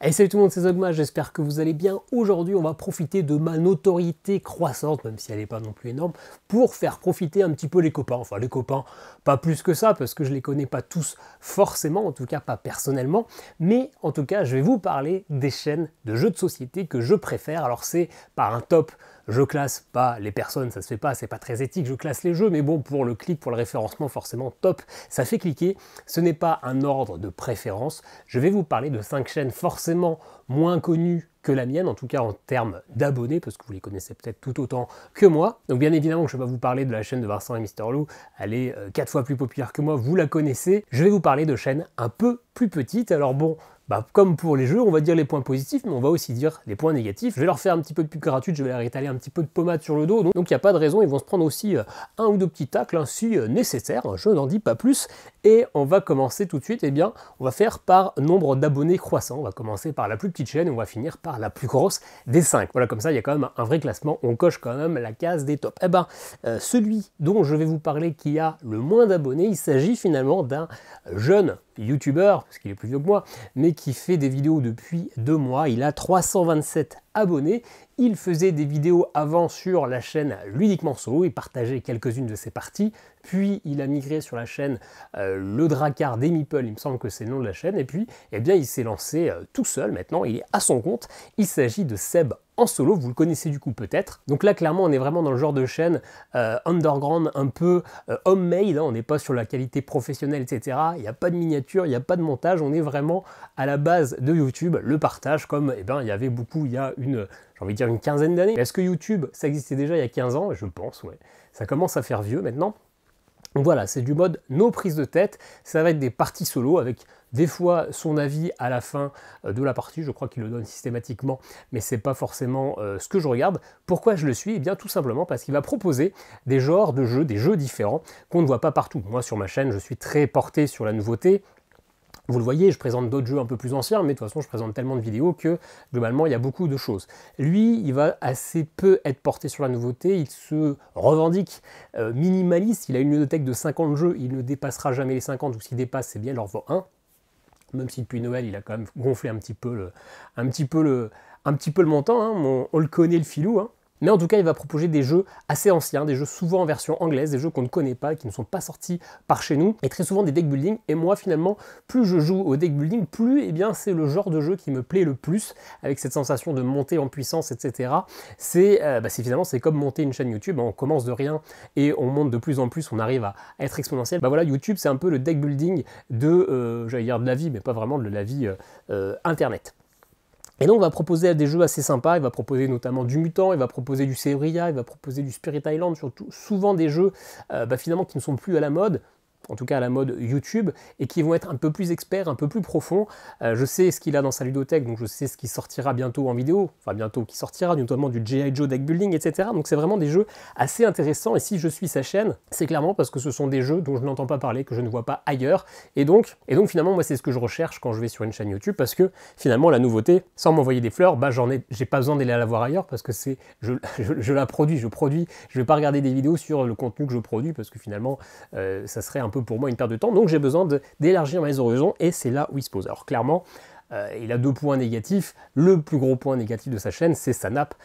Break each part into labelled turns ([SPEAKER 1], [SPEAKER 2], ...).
[SPEAKER 1] Hey, salut tout le monde, c'est Zogma, j'espère que vous allez bien. Aujourd'hui, on va profiter de ma notoriété croissante, même si elle n'est pas non plus énorme, pour faire profiter un petit peu les copains. Enfin, les copains, pas plus que ça, parce que je les connais pas tous forcément, en tout cas pas personnellement. Mais en tout cas, je vais vous parler des chaînes de jeux de société que je préfère. Alors c'est par un top. Je classe pas les personnes, ça se fait pas, c'est pas très éthique, je classe les jeux, mais bon, pour le clic, pour le référencement, forcément top, ça fait cliquer. Ce n'est pas un ordre de préférence. Je vais vous parler de 5 chaînes forcément moins connues que la mienne, en tout cas en termes d'abonnés, parce que vous les connaissez peut-être tout autant que moi. Donc bien évidemment que je vais vous parler de la chaîne de Vincent et Mister Lou, elle est 4 fois plus populaire que moi, vous la connaissez. Je vais vous parler de chaînes un peu plus petites. Alors bon, comme pour les jeux, on va dire les points positifs, mais on va aussi dire les points négatifs. Je vais leur faire un petit peu de pub gratuite, je vais leur étaler un petit peu de pommade sur le dos, donc il n'y a pas de raison, ils vont se prendre aussi un ou deux petits tacles, si nécessaire, je n'en dis pas plus. Et on va commencer tout de suite, on va faire par nombre d'abonnés croissant. On va commencer par la plus petite chaîne et on va finir par la plus grosse des 5. Voilà, comme ça, il y a quand même un vrai classement, on coche quand même la case des tops. Celui dont je vais vous parler qui a le moins d'abonnés, il s'agit finalement d'un jeune youtubeur, parce qu'il est plus vieux que moi, mais qui fait des vidéos depuis 2 mois. Il a 327 abonnés. Il faisait des vidéos avant sur la chaîne Ludiquement Solo, il partageait quelques-unes de ses parties, puis il a migré sur la chaîne Le Dracard des Meeples, il me semble que c'est le nom de la chaîne, et puis il s'est lancé tout seul, maintenant il est à son compte. Il s'agit de Seb en solo, vous le connaissez du coup peut-être. Donc là clairement on est vraiment dans le genre de chaîne underground, un peu homemade, hein. On n'est pas sur la qualité professionnelle, etc. Il n'y a pas de miniature, il n'y a pas de montage, on est vraiment à la base de YouTube, le partage comme il y avait beaucoup, il y a j'ai envie de dire une quinzaine d'années. Est-ce que YouTube, ça existait déjà il y a 15 ans? Je pense, ouais. Ça commence à faire vieux maintenant. Donc voilà, c'est du mode no prise de tête, ça va être des parties solo avec des fois son avis à la fin de la partie, je crois qu'il le donne systématiquement, mais c'est pas forcément ce que je regarde. Pourquoi je le suis? Eh bien tout simplement parce qu'il va proposer des genres de jeux, des jeux différents qu'on ne voit pas partout. Moi sur ma chaîne, je suis très porté sur la nouveauté. Vous le voyez, je présente d'autres jeux un peu plus anciens, mais de toute façon, je présente tellement de vidéos que, globalement, il y a beaucoup de choses. Lui, il va assez peu être porté sur la nouveauté, il se revendique minimaliste, il a une ludothèque de 50 jeux, il ne dépassera jamais les 50, ou s'il dépasse, c'est bien, il en vaut un. Même si depuis Noël, il a quand même gonflé un petit peu le montant, hein. On le connaît, le filou, hein. Mais en tout cas, il va proposer des jeux assez anciens, des jeux souvent en version anglaise, des jeux qu'on ne connaît pas, qui ne sont pas sortis par chez nous, et très souvent des deck building. Et moi, finalement, plus je joue au deck building, plus c'est le genre de jeu qui me plaît le plus, avec cette sensation de monter en puissance, etc. Finalement, c'est comme monter une chaîne YouTube. On commence de rien et on monte de plus en plus, on arrive à être exponentiel. Voilà, YouTube, c'est un peu le deck building de la vie, mais pas vraiment de la vie Internet. Et donc, il va proposer des jeux assez sympas, il va proposer notamment du Mutant, il va proposer du Sebria, il va proposer du Spirit Island, surtout souvent des jeux finalement qui ne sont plus à la mode, en tout cas à la mode YouTube, et qui vont être un peu plus experts, un peu plus profonds. Je sais ce qu'il a dans sa ludothèque, donc je sais ce qui sortira bientôt en vidéo, enfin bientôt qui sortira, notamment du G.I. Joe deck building, etc. Donc c'est vraiment des jeux assez intéressants, et si je suis sa chaîne, c'est clairement parce que ce sont des jeux dont je n'entends pas parler, que je ne vois pas ailleurs, et donc finalement moi c'est ce que je recherche quand je vais sur une chaîne YouTube, parce que finalement la nouveauté, sans m'envoyer des fleurs, j'ai pas besoin d'aller la voir ailleurs, parce que je la produis, je vais pas regarder des vidéos sur le contenu que je produis, parce que finalement ça serait un peu pour moi une perte de temps, donc j'ai besoin d'élargir mes horizons, et c'est là où il se pose. Alors clairement, il a 2 points négatifs. Le plus gros point négatif de sa chaîne, c'est sa nappe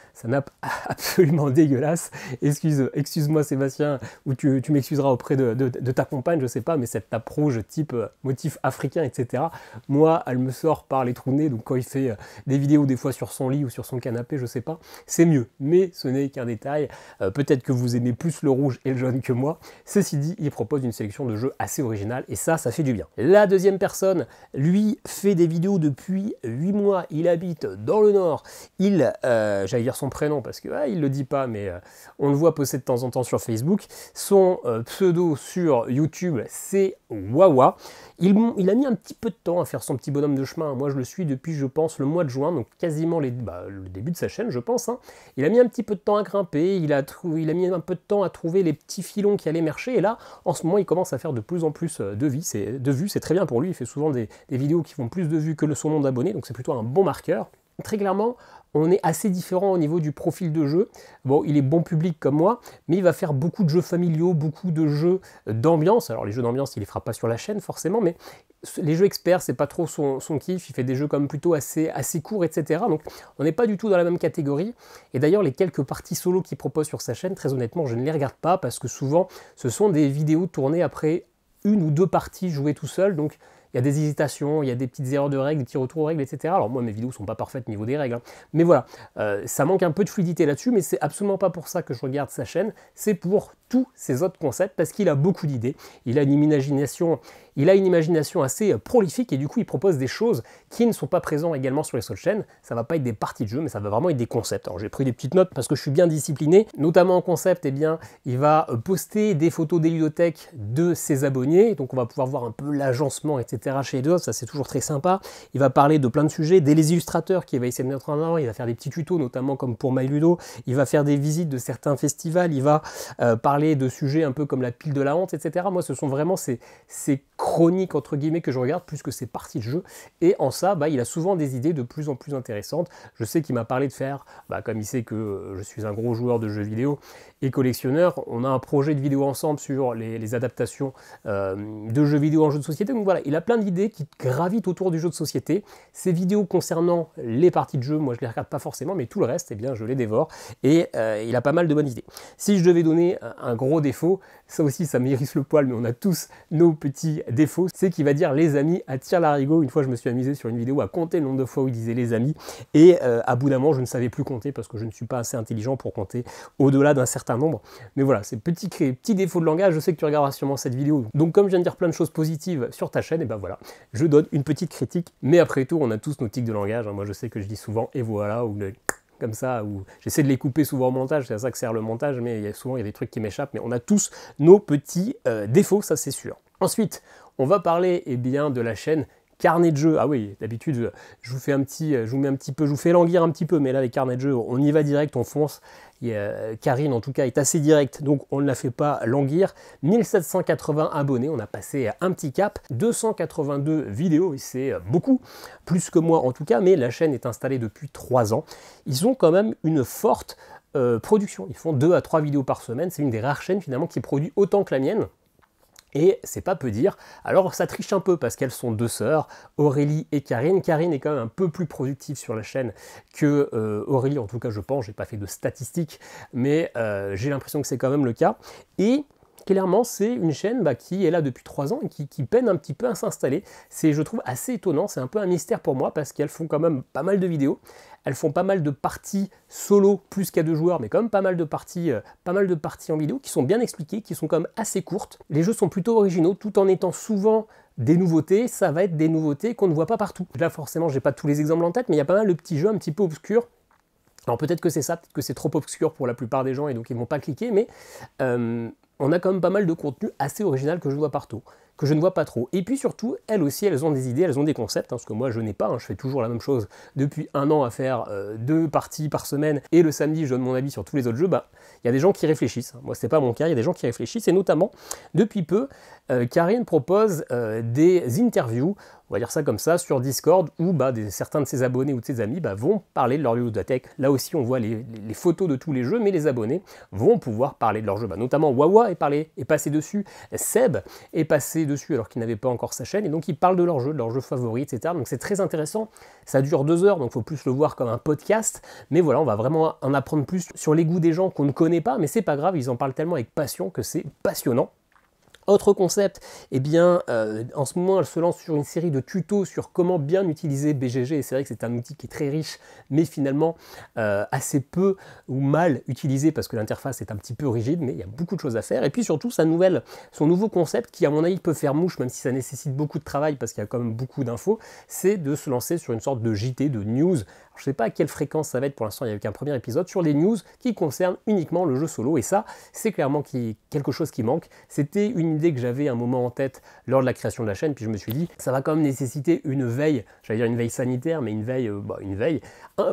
[SPEAKER 1] absolument dégueulasse. Excuse-moi Sébastien, ou tu m'excuseras auprès de ta compagne, je sais pas, mais cette nappe rouge type motif africain, etc. Moi, elle me sort par les trous de nez, donc quand il fait des vidéos des fois sur son lit ou sur son canapé, je sais pas, c'est mieux, mais ce n'est qu'un détail. Peut-être que vous aimez plus le rouge et le jaune que moi. Ceci dit, il propose une sélection de jeux assez originale, et ça fait du bien. La deuxième personne, lui, fait des vidéos depuis 8 mois, il habite dans le Nord, j'allais dire son prénom parce qu'il ne le dit pas, mais on le voit poster de temps en temps sur Facebook, son pseudo sur YouTube c'est Wawa. Il a mis un petit peu de temps à faire son petit bonhomme de chemin, moi je le suis depuis je pense le mois de juin, donc quasiment le début de sa chaîne je pense, hein. Il a mis un petit peu de temps à grimper, il a mis un peu de temps à trouver les petits filons qui allaient marcher, et là en ce moment il commence à faire de plus en plus de vues, c'est très bien pour lui, il fait souvent des vidéos qui font plus de vues que son nombre d'abonnés, donc c'est plutôt un bon marqueur. Très clairement, on est assez différent au niveau du profil de jeu. Bon, il est bon public comme moi, mais il va faire beaucoup de jeux familiaux, beaucoup de jeux d'ambiance. Alors les jeux d'ambiance, il les fera pas sur la chaîne forcément, mais les jeux experts, c'est pas trop son kiff. Il fait des jeux comme plutôt assez courts, etc. Donc on n'est pas du tout dans la même catégorie. Et d'ailleurs, les quelques parties solo qu'il propose sur sa chaîne, très honnêtement, je ne les regarde pas parce que souvent, ce sont des vidéos tournées après une ou deux parties jouées tout seul. Donc il y a des hésitations, il y a des petites erreurs de règles, des petits retours aux règles, etc. Alors moi, mes vidéos ne sont pas parfaites au niveau des règles, hein. Mais voilà, ça manque un peu de fluidité là-dessus, mais c'est absolument pas pour ça que je regarde sa chaîne, c'est pour tous ces autres concepts, parce qu'il a beaucoup d'idées, il a une imagination assez prolifique, et du coup, il propose des choses qui ne sont pas présentes également sur les autres chaînes. Ça va pas être des parties de jeu, mais ça va vraiment être des concepts. Alors j'ai pris des petites notes parce que je suis bien discipliné, notamment en concept, eh bien, il va poster des photos des ludothèques de ses abonnés, donc on va pouvoir voir un peu l'agencement, etc. chez les deux, ça c'est toujours très sympa. Il va parler de plein de sujets, des illustrateurs qu'il va essayer de mettre en avant, il va faire des petits tutos, notamment comme pour MyLudo, il va faire des visites de certains festivals, il va parler de sujets un peu comme la pile de la honte, etc. Moi, ce sont vraiment ces chroniques, entre guillemets, que je regarde, plus que ces parties de jeu, et en ça, il a souvent des idées de plus en plus intéressantes. Je sais qu'il m'a parlé de faire, comme il sait que je suis un gros joueur de jeux vidéo et collectionneur, on a un projet de vidéo ensemble sur les adaptations de jeux vidéo en jeux de société, donc voilà, il a plein d'idées qui gravitent autour du jeu de société. Ces vidéos concernant les parties de jeu, moi je les regarde pas forcément, mais tout le reste, eh bien je les dévore, et il a pas mal de bonnes idées. Si je devais donner un gros défaut, ça aussi ça m'érisse le poil, mais on a tous nos petits défauts, c'est qu'il va dire les amis à tire-larigot. Une fois je me suis amusé sur une vidéo à compter le nombre de fois où il disait les amis, et à bout d'un moment je ne savais plus compter parce que je ne suis pas assez intelligent pour compter au-delà d'un certain nombre. Mais voilà, ces petits défauts de langage, je sais que tu regarderas sûrement cette vidéo. Donc comme je viens de dire plein de choses positives sur ta chaîne, et ben voilà, je donne une petite critique, mais après tout, on a tous nos tics de langage, hein. Moi je sais que je dis souvent et voilà, ou comme ça, ou j'essaie de les couper souvent au montage, c'est à ça que sert le montage, mais souvent il y a des trucs qui m'échappent, mais on a tous nos petits défauts, ça c'est sûr. Ensuite, on va parler bien de la chaîne carnet de jeu. Ah oui, d'habitude, je vous fais je vous fais languir un petit peu, mais là les carnets de jeu, on y va direct, on fonce. Karine en tout cas est assez directe, donc on ne la fait pas languir. 1780 abonnés, on a passé un petit cap, 282 vidéos, et c'est beaucoup, plus que moi en tout cas, mais la chaîne est installée depuis 3 ans. Ils ont quand même une forte production, ils font 2 à 3 vidéos par semaine, c'est une des rares chaînes finalement qui produit autant que la mienne. Et c'est pas peu dire. Alors ça triche un peu parce qu'elles sont 2 sœurs, Aurélie et Karine. Karine est quand même un peu plus productive sur la chaîne que Aurélie, en tout cas je pense, j'ai pas fait de statistiques, mais j'ai l'impression que c'est quand même le cas. Et clairement, c'est une chaîne qui est là depuis 3 ans et qui peine un petit peu à s'installer. C'est, je trouve, assez étonnant, c'est un peu un mystère pour moi parce qu'elles font quand même pas mal de vidéos. Elles font pas mal de parties solo, plus qu'à 2 joueurs, mais quand même pas mal de parties en vidéo qui sont bien expliquées, qui sont quand même assez courtes. Les jeux sont plutôt originaux, tout en étant souvent des nouveautés. Ça va être des nouveautés qu'on ne voit pas partout. Là, forcément, j'ai pas tous les exemples en tête, mais il y a pas mal de petits jeux un petit peu obscurs. Alors peut-être que c'est ça, peut-être que c'est trop obscur pour la plupart des gens et donc ils vont pas cliquer, mais on a quand même pas mal de contenu assez original que je vois partout, que je ne vois pas trop. Et puis surtout, elles aussi, elles ont des idées, elles ont des concepts, parce que moi je n'ai pas, je fais toujours la même chose depuis 1 an à faire 2 parties par semaine, et le samedi je donne mon avis sur tous les autres jeux. Il y a des gens qui réfléchissent. Moi c'est pas mon cas, il y a des gens qui réfléchissent, et notamment, depuis peu, Karine propose des interviews, on va dire ça comme ça, sur Discord, où certains de ses abonnés ou de ses amis vont parler de leur ludothèque. Là aussi, on voit les photos de tous les jeux, mais les abonnés vont pouvoir parler de leur jeu. Notamment Wawa est passé dessus, Seb est passé dessus alors qu'il n'avait pas encore sa chaîne, et donc ils parlent de leur jeu favori, etc. Donc c'est très intéressant. Ça dure 2 heures, donc il faut plus le voir comme un podcast. Mais voilà, on va vraiment en apprendre plus sur les goûts des gens qu'on ne connaît pas, mais c'est pas grave, ils en parlent tellement avec passion que c'est passionnant. Autre concept, en ce moment elle se lance sur une série de tutos sur comment bien utiliser BGG, et c'est vrai que c'est un outil qui est très riche, mais finalement assez peu ou mal utilisé parce que l'interface est un petit peu rigide, mais il y a beaucoup de choses à faire. Et puis surtout son nouveau concept qui à mon avis peut faire mouche, même si ça nécessite beaucoup de travail parce qu'il y a quand même beaucoup d'infos, c'est de se lancer sur une sorte de JT, de news. Alors, je ne sais pas à quelle fréquence ça va être, pour l'instant il n'y a qu'un premier épisode, sur les news qui concernent uniquement le jeu solo, et ça c'est clairement quelque chose qui manque. C'était une idée que j'avais un moment en tête lors de la création de la chaîne, puis je me suis dit ça va quand même nécessiter une veille, j'allais dire une veille sanitaire, mais une veille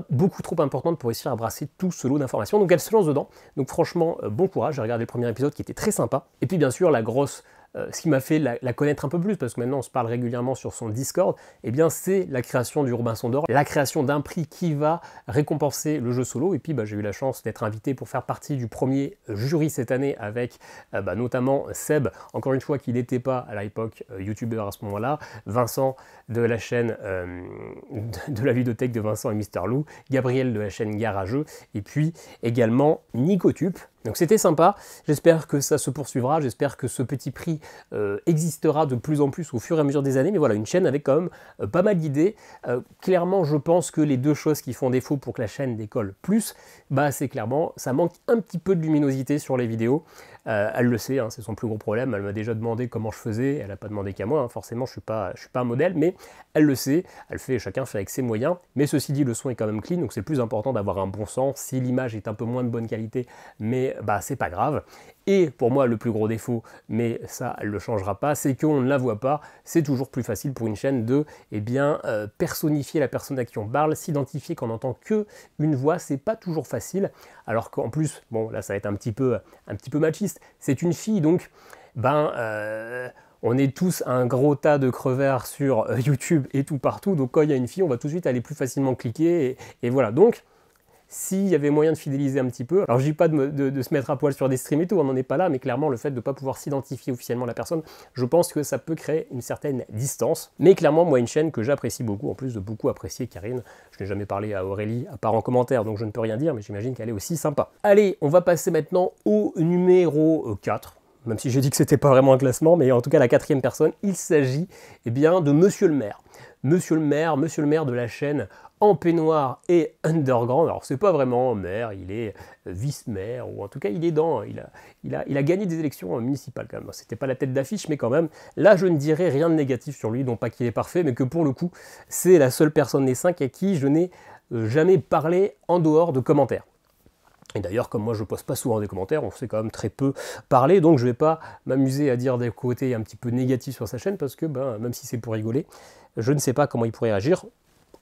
[SPEAKER 1] beaucoup trop importante pour réussir à brasser tout ce lot d'informations. Donc elle se lance dedans, donc franchement bon courage, j'ai regardé le premier épisode qui était très sympa. Et puis bien sûr la grosse ce qui m'a fait la connaître un peu plus, parce que maintenant on se parle régulièrement sur son Discord, eh bien c'est la création du Robinson d'Or, la création d'un prix qui va récompenser le jeu solo. Et puis j'ai eu la chance d'être invité pour faire partie du premier jury cette année avec notamment Seb, encore une fois qui n'était pas à l'époque youtubeur à ce moment-là, Vincent de la chaîne de la ludothèque de Vincent et Mister Lou, Gabriel de la chaîne Garageux, et puis également Nicotube. Donc c'était sympa, j'espère que ça se poursuivra, j'espère que ce petit prix existera de plus en plus au fur et à mesure des années, mais voilà, une chaîne avec quand même pas mal d'idées. Clairement, je pense que les deux choses qui font défaut pour que la chaîne décolle plus, c'est clairement, ça manque un petit peu de luminosité sur les vidéos. Elle le sait, hein, c'est son plus gros problème, elle m'a déjà demandé comment je faisais, elle n'a pas demandé qu'à moi, hein, forcément je suis pas un modèle, mais elle le sait, chacun fait avec ses moyens, mais ceci dit, le son est quand même clean, donc c'est plus important d'avoir un bon son. Si l'image est un peu moins de bonne qualité, mais c'est pas grave. Et pour moi, le plus gros défaut, mais ça, elle ne le changera pas, c'est qu'on ne la voit pas. C'est toujours plus facile pour une chaîne de personnifier la personne à qui on parle, s'identifier qu'en entend qu'une voix, c'est pas toujours facile. Alors qu'en plus, bon, là, ça va être un petit peu machiste, c'est une fille, donc, on est tous un gros tas de crevards sur YouTube et tout partout, donc quand il y a une fille, on va tout de suite aller plus facilement cliquer, et voilà. Donc, s'il y avait moyen de fidéliser un petit peu, alors je dis pas de se mettre à poil sur des streams et tout, on n'en est pas là, mais clairement le fait de ne pas pouvoir s'identifier officiellement à la personne, je pense que ça peut créer une certaine distance. Mais clairement, moi, une chaîne que j'apprécie beaucoup, en plus de beaucoup apprécier Karine, je n'ai jamais parlé à Aurélie, à part en commentaire, donc je ne peux rien dire, mais j'imagine qu'elle est aussi sympa. Allez, on va passer maintenant au numéro 4. Même si j'ai dit que c'était pas vraiment un classement, mais en tout cas la 4e personne, il s'agit de Monsieur le Maire. Monsieur le Maire de la chaîne En Peignoir et Underground. Alors c'est pas vraiment maire, il est vice-maire, ou en tout cas il est il a gagné des élections municipales quand même. C'était pas la tête d'affiche, mais quand même, là je ne dirais rien de négatif sur lui, non pas qu'il est parfait, mais que pour le coup, c'est la seule personne des 5 à qui je n'ai jamais parlé en dehors de commentaires. Et d'ailleurs, comme moi je poste pas souvent des commentaires, on sait quand même très peu parler, donc je vais pas m'amuser à dire des côtés un petit peu négatifs sur sa chaîne, parce que même si c'est pour rigoler, je ne sais pas comment il pourrait réagir.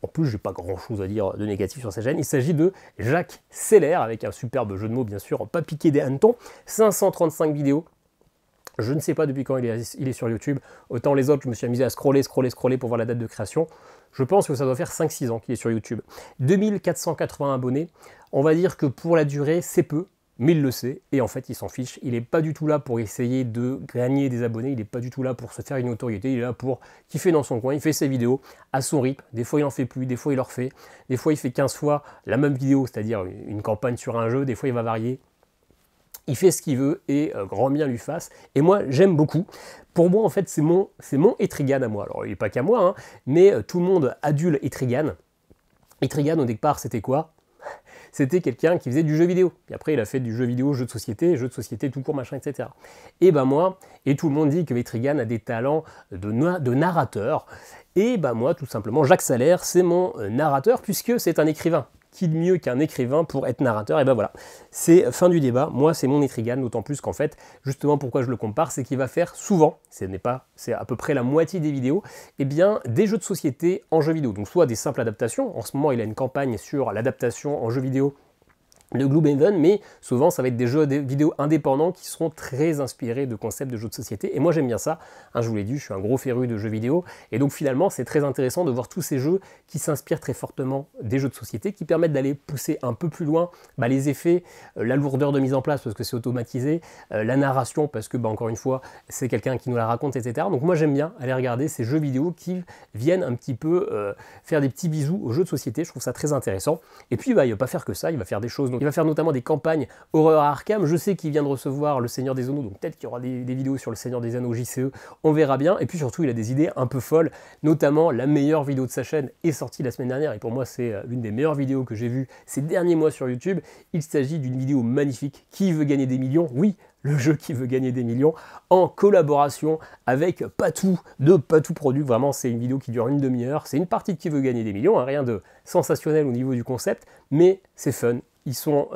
[SPEAKER 1] En plus, j'ai pas grand chose à dire de négatif sur sa chaîne. Il s'agit de Jacques Seller, avec un superbe jeu de mots bien sûr, pas piqué des hannetons, 535 vidéos. Je ne sais pas depuis quand il est sur YouTube. Autant les autres, je me suis amusé à scroller pour voir la date de création. Je pense que ça doit faire 5-6 ans qu'il est sur YouTube. 2480 abonnés. On va dire que pour la durée, c'est peu, mais il le sait. Et en fait, il s'en fiche. Il n'est pas du tout là pour essayer de gagner des abonnés. Il n'est pas du tout là pour se faire une notoriété. Il est là pour kiffer dans son coin. Il fait ses vidéos à son rythme. Des fois, il en fait plus. Des fois, il en refait. Des fois, il fait 15 fois la même vidéo, c'est-à-dire une campagne sur un jeu. Des fois, il va varier. Il fait ce qu'il veut et grand bien lui fasse. Et moi, j'aime beaucoup. Pour moi, en fait, c'est mon Etrigan à moi. Alors, il n'est pas qu'à moi, hein, mais tout le monde adule Etrigan. Etrigan, au départ, c'était quoi? C'était quelqu'un qui faisait du jeu vidéo. Et après, il a fait du jeu vidéo, jeu de société tout court, machin, etc. Et moi, et tout le monde dit que Etrigan a des talents de narrateur. Et moi, tout simplement, Jacques Seller, c'est mon narrateur, puisque c'est un écrivain. Qui de mieux qu'un écrivain pour être narrateur? Et voilà, c'est fin du débat. Moi, c'est mon Etrigan, d'autant plus qu'en fait, justement, pourquoi je le compare, c'est qu'il va faire souvent, c'est à peu près la moitié des vidéos, des jeux de société en jeux vidéo. Donc, soit des simples adaptations. En ce moment, il a une campagne sur l'adaptation en jeux vidéo de Gloomhaven, mais souvent ça va être des jeux vidéo indépendants qui seront très inspirés de concepts de jeux de société, et moi j'aime bien ça, hein, je vous l'ai dit, je suis un gros féru de jeux vidéo, et donc finalement c'est très intéressant de voir tous ces jeux qui s'inspirent très fortement des jeux de société, qui permettent d'aller pousser un peu plus loin les effets, la lourdeur de mise en place parce que c'est automatisé, la narration parce que encore une fois c'est quelqu'un qui nous la raconte, etc. Donc moi j'aime bien aller regarder ces jeux vidéo qui viennent un petit peu faire des petits bisous aux jeux de société, je trouve ça très intéressant, et puis il va pas faire que ça, il va faire des choses. Donc, il va faire notamment des campagnes horreur à Arkham. Je sais qu'il vient de recevoir Le Seigneur des Anneaux, donc peut-être qu'il y aura des vidéos sur Le Seigneur des Anneaux JCE, on verra bien. Et puis surtout, il a des idées un peu folles, notamment la meilleure vidéo de sa chaîne est sortie la semaine dernière, et pour moi c'est une des meilleures vidéos que j'ai vues ces derniers mois sur YouTube. Il s'agit d'une vidéo magnifique, Qui veut gagner des millions? Oui, le jeu Qui veut gagner des millions, en collaboration avec Patou de Patou Product. Vraiment, c'est une vidéo qui dure une demi-heure. C'est une partie de Qui veut gagner des millions, hein, rien de sensationnel au niveau du concept, mais c'est fun. Ils sont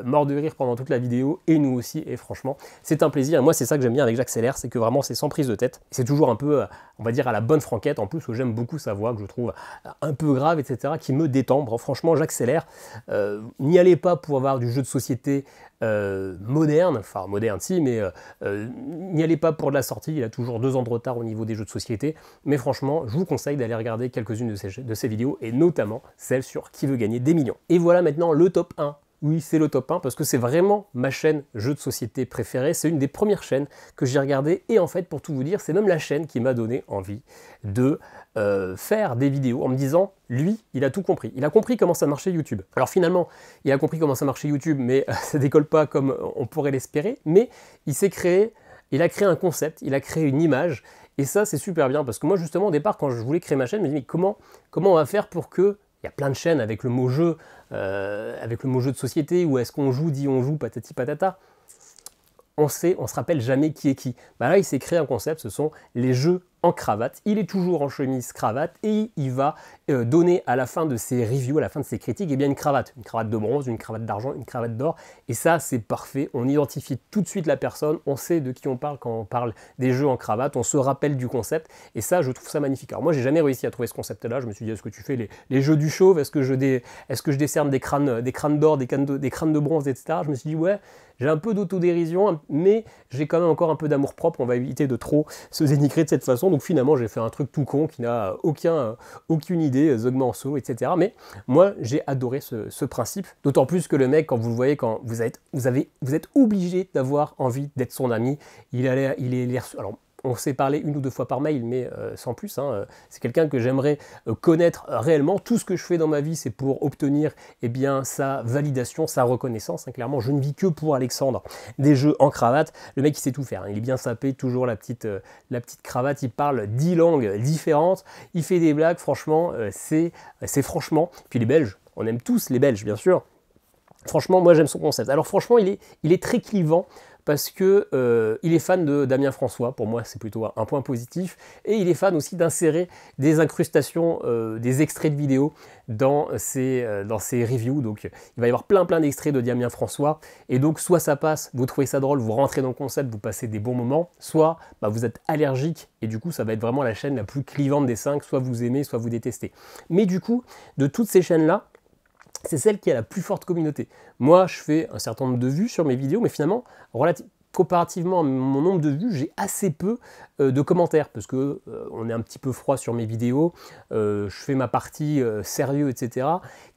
[SPEAKER 1] morts de rire pendant toute la vidéo, et nous aussi, et franchement, c'est un plaisir. Et moi, c'est ça que j'aime bien avec Jacques Seller, c'est que vraiment, c'est sans prise de tête. C'est toujours un peu, on va dire, à la bonne franquette, en plus, que j'aime beaucoup sa voix, que je trouve un peu grave, etc., qui me détend. Bon, franchement, Jacques Seller, n'y allez pas pour avoir du jeu de société moderne, enfin moderne si, mais n'y allez pas pour de la sortie, il a toujours 2 ans de retard au niveau des jeux de société, mais franchement, je vous conseille d'aller regarder quelques-unes de ses vidéos, et notamment celle sur qui veut gagner des millions. Et voilà maintenant le top 1. Oui, c'est le top 1 parce que c'est vraiment ma chaîne jeux de société préférée. C'est une des premières chaînes que j'ai regardées et en fait, pour tout vous dire, c'est même la chaîne qui m'a donné envie de faire des vidéos en me disant, lui, il a tout compris. Il a compris comment ça marchait YouTube. Alors finalement, il a compris comment ça marchait YouTube, mais ça décolle pas comme on pourrait l'espérer. Mais il a créé un concept, il a créé une image. Et ça, c'est super bien parce que moi, justement, au départ, quand je voulais créer ma chaîne, je me dis, mais comment on va faire pour que... Il y a plein de chaînes avec le mot jeu de société, où est-ce qu'on joue, dit on joue, patati patata. On se rappelle jamais qui est qui. Bah là, il s'est créé un concept, ce sont les jeux en cravate. Il est toujours en chemise cravate et il va donner à la fin de ses reviews, à la fin de ses critiques, eh bien une cravate de bronze, une cravate d'argent, une cravate d'or. Et ça, c'est parfait. On identifie tout de suite la personne, on sait de qui on parle quand on parle des jeux en cravate, on se rappelle du concept. Et ça, je trouve ça magnifique. Alors moi, j'ai jamais réussi à trouver ce concept-là. Je me suis dit, est-ce que tu fais les jeux du chauve? Est-ce que je décerne des crânes d'or, des crânes de bronze, etc. Je me suis dit, ouais, j'ai un peu d'autodérision, mais j'ai quand même encore un peu d'amour-propre. On va éviter de trop se dénigrer de cette façon. Donc finalement, j'ai fait un truc tout con qui n'a aucune idée, Zogma en solo, etc. Mais moi, j'ai adoré ce principe. D'autant plus que le mec, quand vous le voyez, quand vous êtes obligé d'avoir envie d'être son ami. Alors, on s'est parlé 1 ou 2 fois par mail, mais sans plus. Hein, c'est quelqu'un que j'aimerais connaître réellement. Tout ce que je fais dans ma vie, c'est pour obtenir sa validation, sa reconnaissance. Hein, clairement, je ne vis que pour Alexandre des jeux en cravate. Le mec, il sait tout faire. Hein, il est bien sapé, toujours la petite cravate. Il parle 10 langues différentes. Il fait des blagues. Franchement, c'est franchement. Puis les Belges, on aime tous les Belges, bien sûr. Franchement, moi, j'aime son concept. Alors franchement, il est très clivant. Parce que il est fan de Damien François, pour moi c'est plutôt un point positif, et il est fan aussi d'insérer des incrustations, des extraits de vidéos dans ses reviews. Donc il va y avoir plein d'extraits de Damien François, et donc soit ça passe, vous trouvez ça drôle, vous rentrez dans le concept, vous passez des bons moments, soit vous êtes allergique, et du coup ça va être vraiment la chaîne la plus clivante des 5, soit vous aimez, soit vous détestez. Mais du coup, de toutes ces chaînes-là, c'est celle qui a la plus forte communauté. Moi, je fais un certain nombre de vues sur mes vidéos, mais finalement, comparativement à mon nombre de vues, j'ai assez peu de commentaires, parce que on est un petit peu froid sur mes vidéos, je fais ma partie sérieux, etc.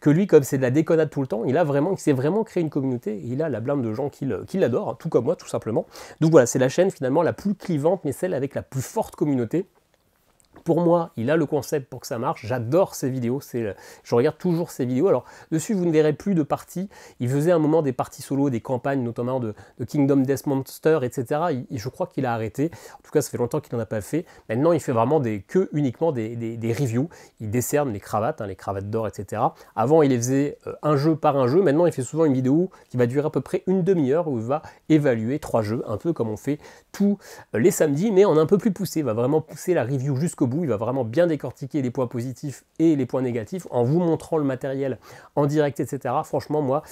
[SPEAKER 1] Que lui, comme c'est de la déconnade tout le temps, il s'est vraiment créé une communauté, et il a la blinde de gens qui l'adorent, hein, tout comme moi, tout simplement. Donc voilà, c'est la chaîne finalement la plus clivante, mais celle avec la plus forte communauté. Pour moi, il a le concept pour que ça marche. J'adore ses vidéos. Je regarde toujours ses vidéos. Alors, dessus, vous ne verrez plus de parties. Il faisait à un moment des parties solo, des campagnes, notamment de Kingdom Death Monster, etc. Je crois qu'il a arrêté. En tout cas, ça fait longtemps qu'il n'en a pas fait. Maintenant, il fait vraiment uniquement des reviews. Il décerne les cravates d'or, etc. Avant, il les faisait un jeu par un jeu. Maintenant, il fait souvent une vidéo qui va durer à peu près une demi-heure où il va évaluer 3 jeux, un peu comme on fait tous les samedis, mais en un peu plus poussé. Il va vraiment pousser la review jusqu'au bout. Il va vraiment bien décortiquer les points positifs et les points négatifs en vous montrant le matériel en direct, etc. Franchement, moi,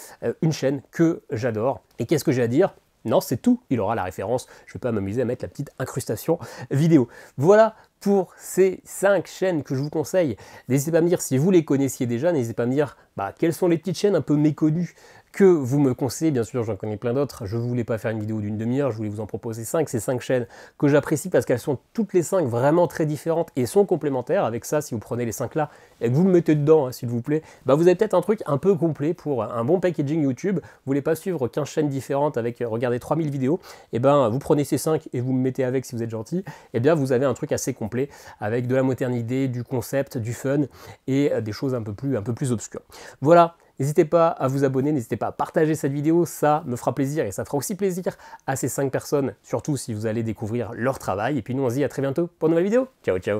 [SPEAKER 1] une chaîne que j'adore. Et qu'est-ce que j'ai à dire ? Non, c'est tout. Il aura la référence. Je ne vais pas m'amuser à mettre la petite incrustation vidéo. Voilà pour ces 5 chaînes que je vous conseille. N'hésitez pas à me dire si vous les connaissiez déjà. N'hésitez pas à me dire quelles sont les petites chaînes un peu méconnues que vous me conseillez. Bien sûr, j'en connais plein d'autres. Je ne voulais pas faire une vidéo d'une demi-heure. Je voulais vous en proposer 5. Ces 5 chaînes que j'apprécie parce qu'elles sont toutes les 5 vraiment très différentes et sont complémentaires. Avec ça, si vous prenez les 5 là et que vous me mettez dedans, hein, s'il vous plaît, vous avez peut-être un truc un peu complet pour un bon packaging YouTube. Vous voulez pas suivre 15 chaînes différentes avec regarder 3000 vidéos, et vous prenez ces 5 et vous me mettez avec si vous êtes gentil. Et bien vous avez un truc assez complet avec de la modernité, du concept, du fun et des choses un peu plus obscures. Voilà. N'hésitez pas à vous abonner, n'hésitez pas à partager cette vidéo, ça me fera plaisir et ça fera aussi plaisir à ces 5 personnes, surtout si vous allez découvrir leur travail. Et puis nous on se dit à très bientôt pour une nouvelle vidéo. Ciao, ciao.